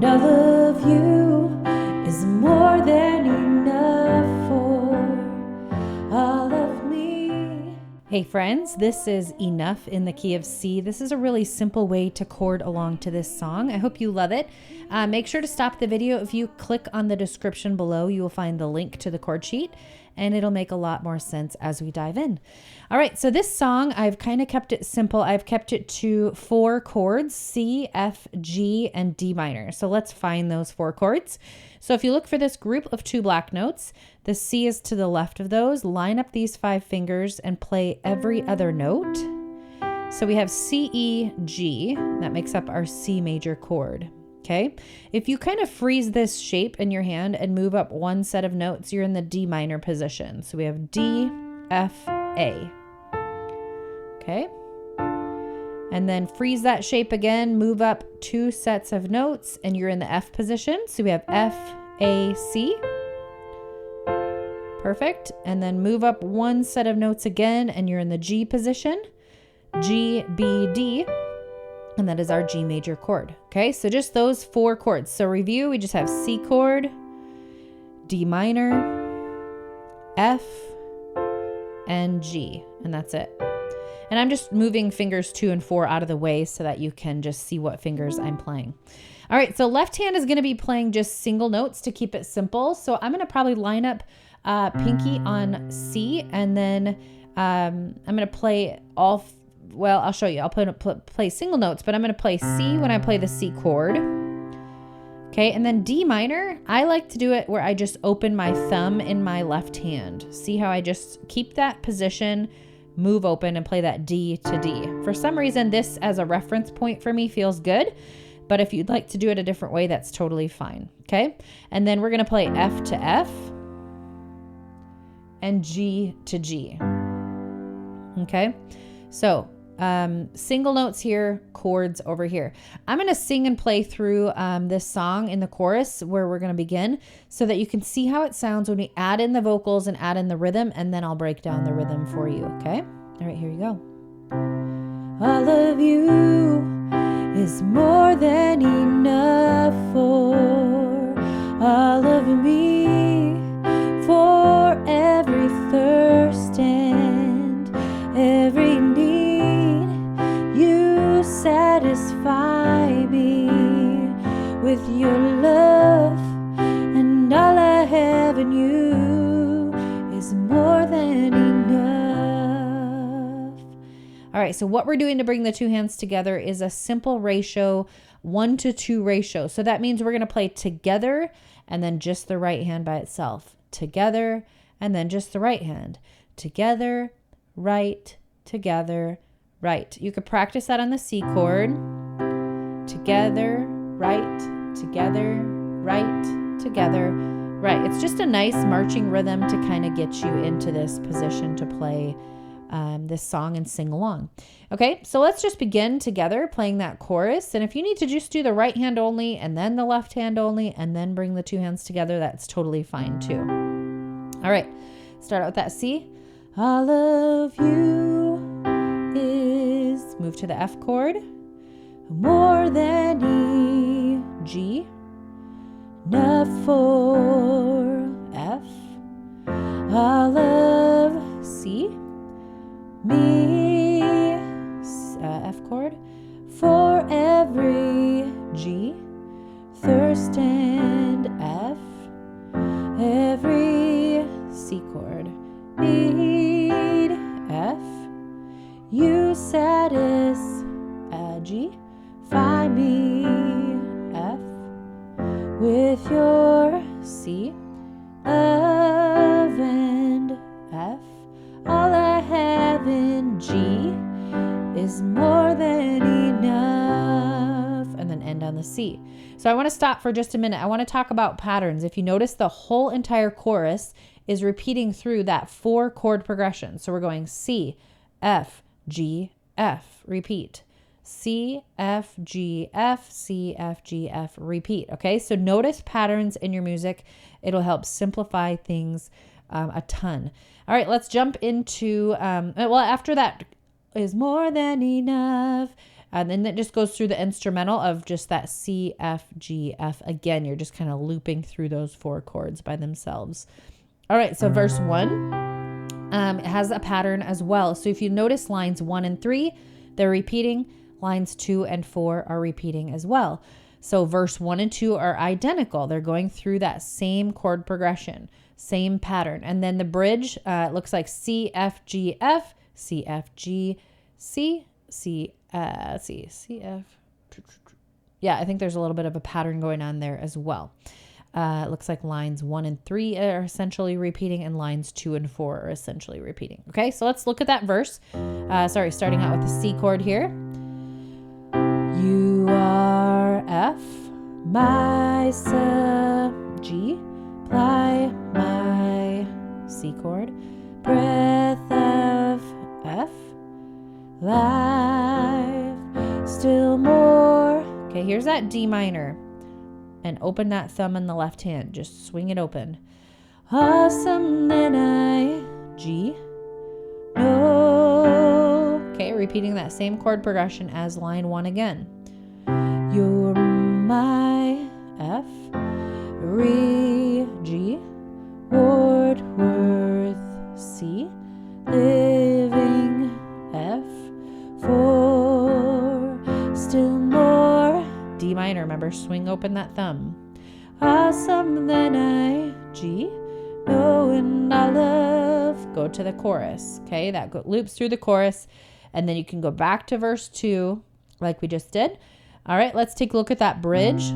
And all of you is more than enough for all of me. Hey friends, this is Enough in the Key of C. This is a really simple way to chord along to this song. I hope you love it. Make sure to stop the video. If you click on the description below, you will find the link to the chord sheet, and it'll make a lot more sense as we dive in. All right, so this song, I've kind of kept it simple. I've kept it to 4 chords, C, F, G, and D minor. So let's find those 4 chords. So if you look for this group of 2 black notes, the C is to the left of those. Line up these 5 fingers and play every other note. So we have C, E, G. That makes up our C major chord. Okay, if you kind of freeze this shape in your hand and move up 1 set of notes, you're in the D minor position. So we have D, F, A. Okay, and then freeze that shape again, move up 2 sets of notes, and you're in the F position. So we have F, A, C. Perfect. And then move up 1 set of notes again, and you're in the G position. G, B, D. And that is our G major chord. Okay, so just those 4 chords. So review, we just have C chord, D minor, F, and G, and that's it. And I'm just moving fingers 2 and 4 out of the way so that you can just see what fingers I'm playing. All right, so left hand is gonna be playing just single notes to keep it simple. So I'm gonna probably line up pinky on C, and then I'm gonna play all well, I'll show you. I'll play single notes, but I'm going to play C when I play the C chord. Okay, and then D minor, I like to do it where I just open my thumb in my left hand. See how I just keep that position, move open, and play that D to D. For some reason, this as a reference point for me feels good, but if you'd like to do it a different way, that's totally fine. Okay, and then we're going to play F to F and G to G. Okay, so single notes here, chords over here. I'm going to sing and play through this song in the chorus where we're going to begin so that you can see how it sounds when we add in the vocals and add in the rhythm, and then I'll break down the rhythm for you. Okay? All right, here you go. All of you is more than enough for all of me, for every thirst and every need. You satisfy me with your love, and all I have in you is more than enough. All right, so what we're doing to bring the 2 hands together is a simple ratio, 1-to-2 ratio. So that means we're going to play together and then just the right hand by itself. Together and then just the right hand. Together, right, together, right. You could practice that on the C chord. Together, right, together, right, together, right. It's just a nice marching rhythm to kind of get you into this position to play this song and sing along. Okay, so let's just begin together playing that chorus. And if you need to just do the right hand only and then the left hand only and then bring the 2 hands together, that's totally fine too. All right, start out with that C. All of you is, move to the F chord, more than E, G, enough for F, all of C, me, F chord, for every G, thirst and F, every C chord, need F, you satisfy me, F, with your C, love and F. All I have in G is more than enough. And then end on the C. So I want to stop for just a minute. I want to talk about patterns. If you notice, the whole entire chorus is repeating through that 4 chord progression. So we're going C, F, G, F, repeat. C, F, G, F, C, F, G, F, repeat. Okay, so notice patterns in your music. It'll help simplify things a ton. All right, let's jump into, well, after that is more than enough. And then it just goes through the instrumental of just that C, F, G, F. Again, you're just kind of looping through those 4 chords by themselves. All right, so verse 1, it has a pattern as well. So if you notice lines 1 and 3, they're repeating. Lines 2 and 4 are repeating as well. So verse 1 and 2 are identical. They're going through that same chord progression, same pattern. And then the bridge looks like C, F, G, F, C, F, G, C, C, C, F. Yeah, I think there's a little bit of a pattern going on there as well. It looks like lines 1 and 3 are essentially repeating, and lines 2 and 4 are essentially repeating. Okay, so let's look at that verse. Starting out with the C chord here. You are F, my G, ply my C chord, breath of F, life, still more. Okay, here's that D minor. And open that thumb in the left hand. Just swing it open. Awesome, then I, G, no. Okay, repeating that same chord progression as line 1 again. You're my F, re, G, Wordsworth, C, living F, 4, still more. D minor, remember, swing open that thumb. Awesome, then I, G, no, and I love. Go to the chorus, okay? That loops through the chorus, and then you can go back to verse 2 like we just did. All right, let's take a look at that bridge.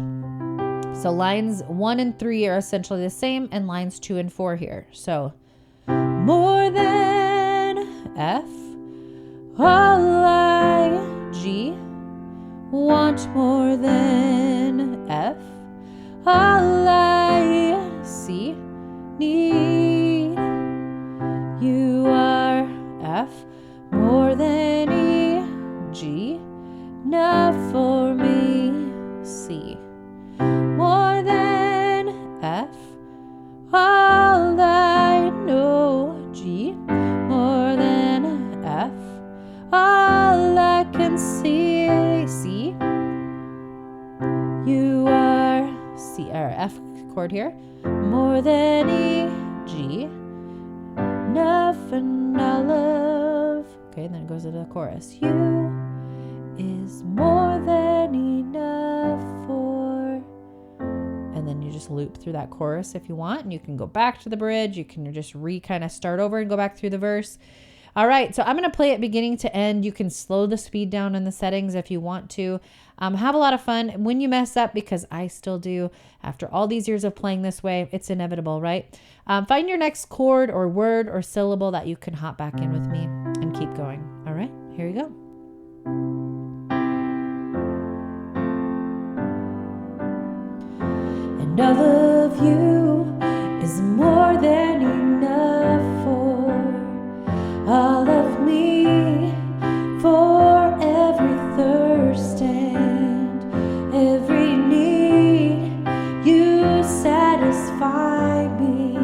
So lines 1 and 3 are essentially the same, and lines 2 and 4 here. So more than F, all I, G, want more than F, all I, C, need. You are F, more than E, G, enough for me, C. More than F, all I know, G, more than F, all I can see, C. You are C, or F chord here, more than E, G, enough and I love. Okay, then it goes to the chorus. You is more than enough for. And then you just loop through that chorus if you want, and you can go back to the bridge. You can just kind of start over and go back through the verse. All right, so I'm going to play it beginning to end. You can slow the speed down in the settings if you want to. Have a lot of fun. When you mess up, because I still do, after all these years of playing this way, it's inevitable, right? Find your next chord or word or syllable that you can hop back in with me and keep going. All right, here you go. And all of you is more than enough for all of me, for every thirst and every need. You satisfy me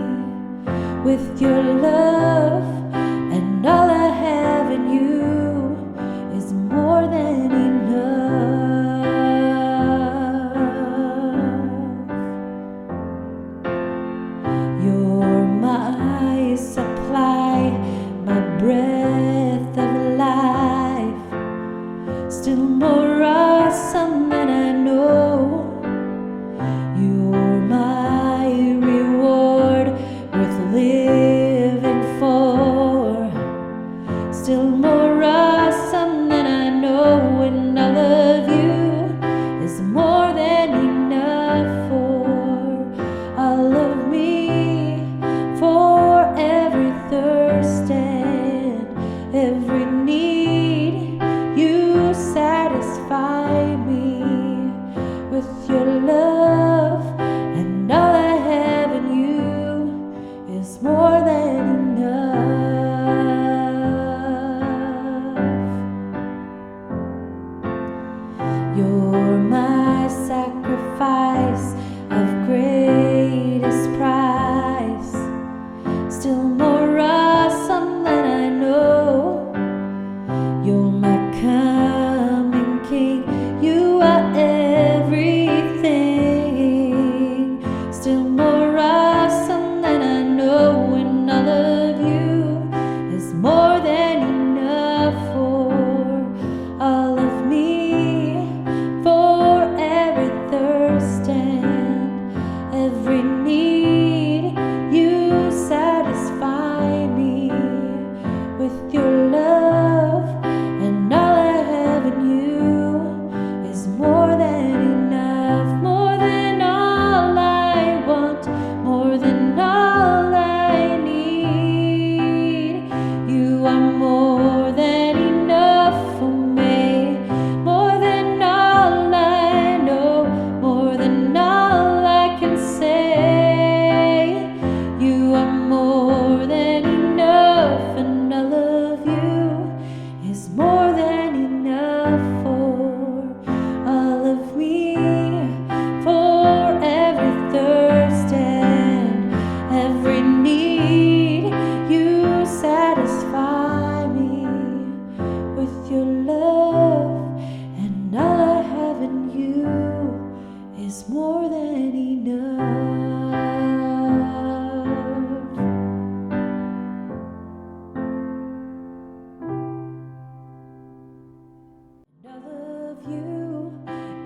with your love, and all I have in you is more than enough. You're my supply, my breath of life, still more awesome than I know. You're my reward, worth living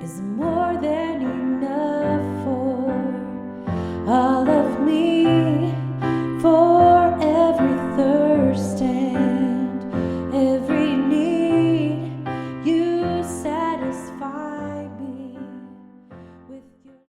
is more